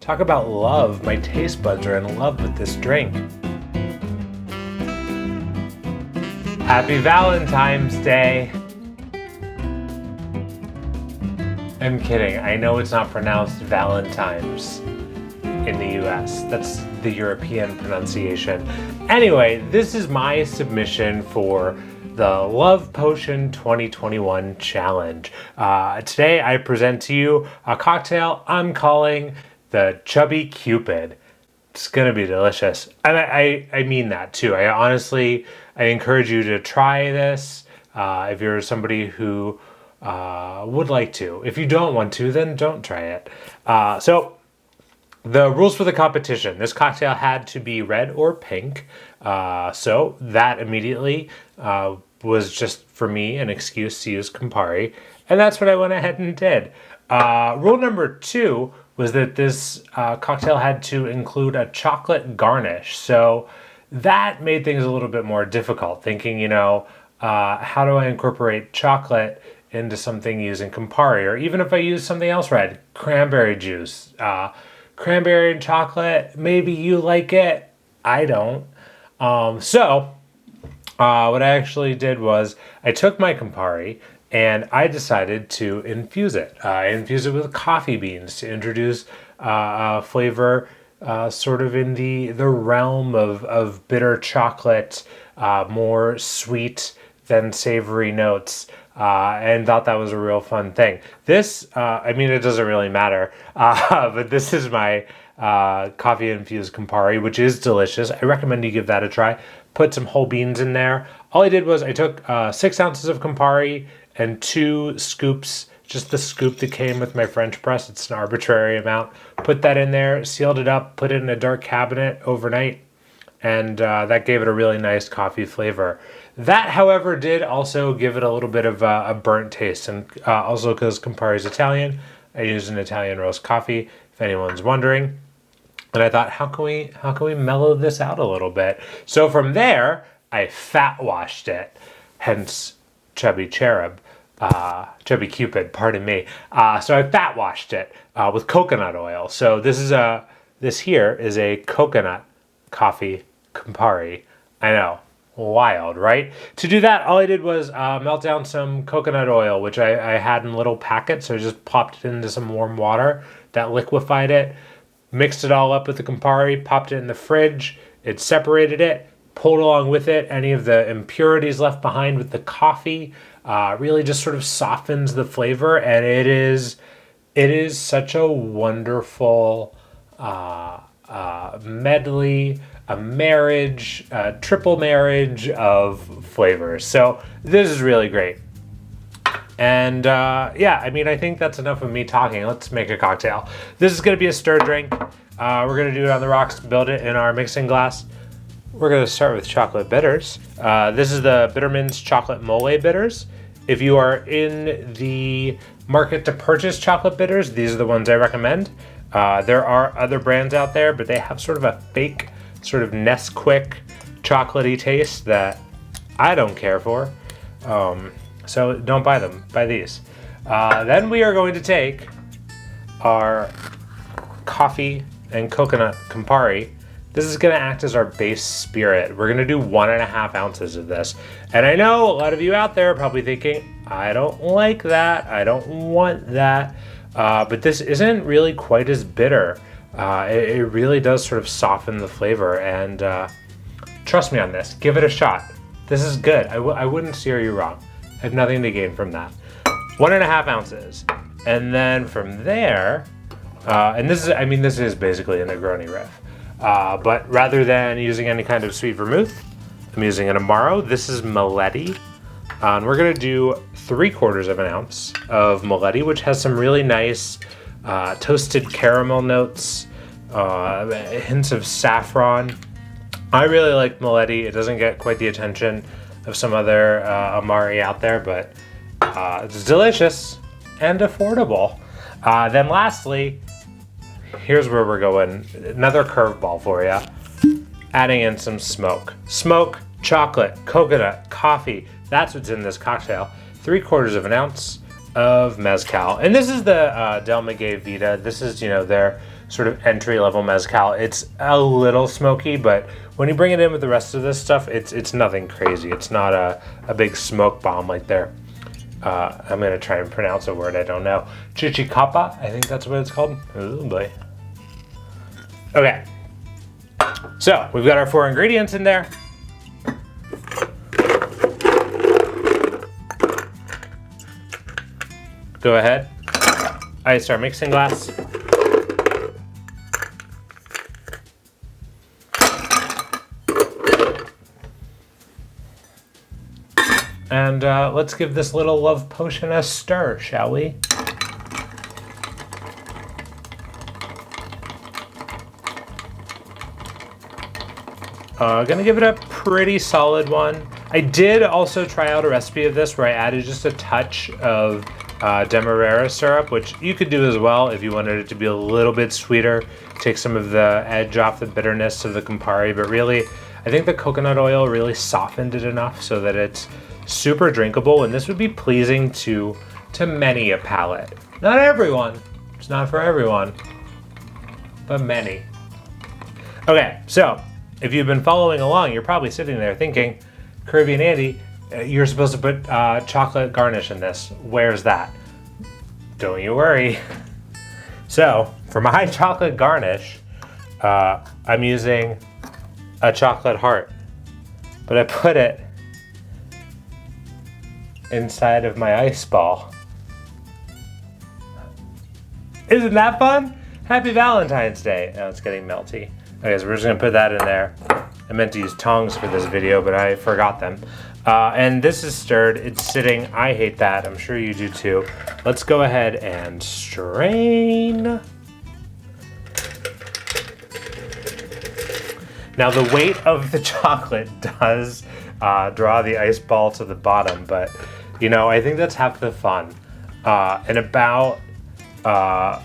Talk about love. My taste buds are in love with this drink. Happy Valentine's Day. I'm kidding. I know it's not pronounced Valentine's in the US. That's the European pronunciation. Anyway, this is my submission for the Love Potion 2021 Challenge. Today I present to you a cocktail I'm calling the Chubby Cupid. It's gonna be delicious. And I mean that too. I encourage you to try this if you're somebody who would like to. If you don't want to, then don't try it. So the rules for the competition. This cocktail had to be red or pink. So that immediately was just for me an excuse to use Campari. And that's what I went ahead and did. Rule number 2 was that this cocktail had to include a chocolate garnish. So that made things a little bit more difficult, thinking, how do I incorporate chocolate into something using Campari? Or even if I use something else red, cranberry juice. Cranberry and chocolate, maybe you like it. I don't. So what I actually did was I took my Campari and I decided to infuse it. I infused it with coffee beans to introduce a flavor sort of in the realm of bitter chocolate, more sweet than savory notes, and thought that was a real fun thing. This, it doesn't really matter, but this is my coffee-infused Campari, which is delicious. I recommend you give that a try. Put some whole beans in there. All I did was I took 6 ounces of Campari and 2 scoops, just the scoop that came with my French press. It's an arbitrary amount. Put that in there, sealed it up, put it in a dark cabinet overnight, and that gave it a really nice coffee flavor. That, however, did also give it a little bit of a burnt taste, and also because Campari is Italian, I used an Italian roast coffee, if anyone's wondering. And I thought, how can we mellow this out a little bit? So from there, I fat washed it, hence Chubby Cupid, pardon me. So I fat washed it with coconut oil. So this here is a coconut coffee Campari. I know, wild, right? To do that, all I did was melt down some coconut oil, which I had in little packets. So I just popped it into some warm water that liquefied it, mixed it all up with the Campari, popped it in the fridge. It separated it, pulled along with it any of the impurities left behind with the coffee. Really just sort of softens the flavor, and it is such a wonderful medley, a marriage, a triple marriage of flavors. So this is really great. And I think that's enough of me talking. Let's make a cocktail. This is going to be a stir drink. We're going to do it on the rocks, build it in our mixing glass. We're going to start with chocolate bitters. This is the Bitterman's Chocolate Mole Bitters. If you are in the market to purchase chocolate bitters, these are the ones I recommend. There are other brands out there, but they have sort of a fake, sort of Nesquik chocolatey taste that I don't care for. So don't buy them, buy these. Then we are going to take our coffee and coconut Campari. This is going to act as our base spirit. We're going to do 1.5 ounces of this. And I know a lot of you out there are probably thinking, I don't like that. I don't want that. But this isn't really quite as bitter. It really does sort of soften the flavor. And trust me on this. Give it a shot. This is good. I wouldn't steer you wrong. I have nothing to gain from that. 1.5 ounces. And then from there, and this is basically a Negroni riff. But rather than using any kind of sweet vermouth, I'm using an Amaro. This is Meletti. And we're going to do 3/4 of an ounce of Meletti, which has some really nice toasted caramel notes, hints of saffron. I really like Meletti. It doesn't get quite the attention of some other Amari out there, but it's delicious and affordable. Then lastly, here's where we're going. Another curveball for you. Adding in some smoke. Smoke, chocolate, coconut, coffee. That's what's in this cocktail. 3/4 of an ounce of mezcal. And this is the Del Maguey Vita. This is, their sort of entry-level mezcal. It's a little smoky, but when you bring it in with the rest of this stuff, it's nothing crazy. It's not a big smoke bomb like there. I'm gonna try and pronounce a word I don't know. Chubby Cupid, I think that's what it's called. Oh boy. Okay. So we've got our 4 ingredients in there. Go ahead. Ice our mixing glass. And let's give this little love potion a stir, shall we? Gonna give it a pretty solid one. I did also try out a recipe of this where I added just a touch of Demerara syrup, which you could do as well if you wanted it to be a little bit sweeter, take some of the edge off the bitterness of the Campari, but really, I think the coconut oil really softened it enough so that it's super drinkable, and this would be pleasing to many a palate. Not everyone, it's not for everyone, but many. Okay, so if you've been following along, you're probably sitting there thinking, Caribbean Andy, you're supposed to put chocolate garnish in this. Where's that? Don't you worry. So for my chocolate garnish, I'm using a chocolate heart, but I put it inside of my ice ball. Isn't that fun? Happy Valentine's Day. Now it's getting melty. Okay, so we're just gonna put that in there. I meant to use tongs for this video, but I forgot them. And this is stirred, it's sitting. I hate that, I'm sure you do too. Let's go ahead and strain. Now the weight of the chocolate does draw the ice ball to the bottom, but you know, I think that's half the fun. In about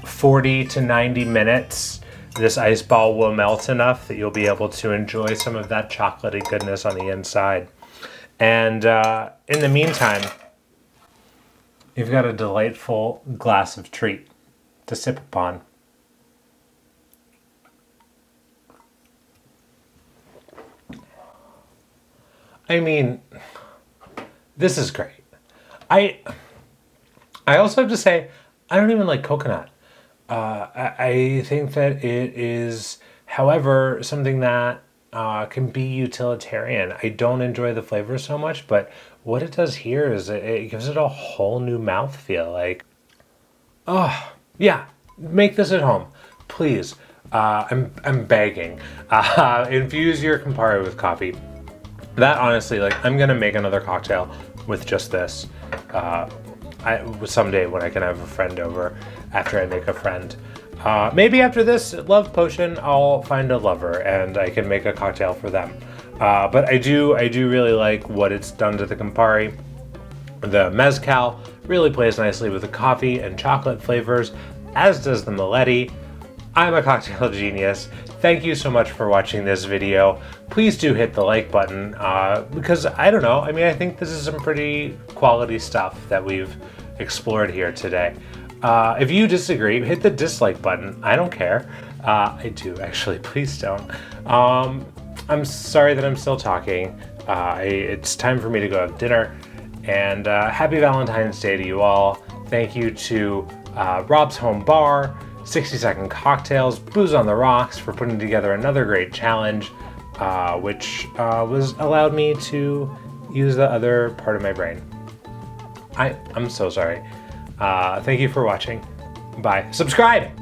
40 to 90 minutes, this ice ball will melt enough that you'll be able to enjoy some of that chocolatey goodness on the inside. And in the meantime, you've got a delightful glass of treat to sip upon. I mean, this is great. I also have to say, I don't even like coconut. I think that it is, however, something that can be utilitarian. I don't enjoy the flavor so much, but what it does here is it gives it a whole new mouthfeel. Like, oh, yeah, make this at home, please. I'm begging. Infuse your Campari with coffee. That honestly, like, I'm gonna make another cocktail with just this. Someday when I can have a friend over after I make a friend. Maybe after this love potion, I'll find a lover and I can make a cocktail for them. But I do really like what it's done to the Campari. The mezcal really plays nicely with the coffee and chocolate flavors, as does the Meletti. I'm a cocktail genius. Thank you so much for watching this video. Please do hit the like button because I don't know. I mean, I think this is some pretty quality stuff that we've explored here today. If you disagree, hit the dislike button. I don't care. I do actually. Please don't. I'm sorry that I'm still talking. It's time for me to go have dinner. And happy Valentine's Day to you all. Thank you to Rob's Home Bar, 60-Second Cocktails, Booze on the Rocks for putting together another great challenge, which allowed me to use the other part of my brain. I'm so sorry. Thank you for watching. Bye. Subscribe!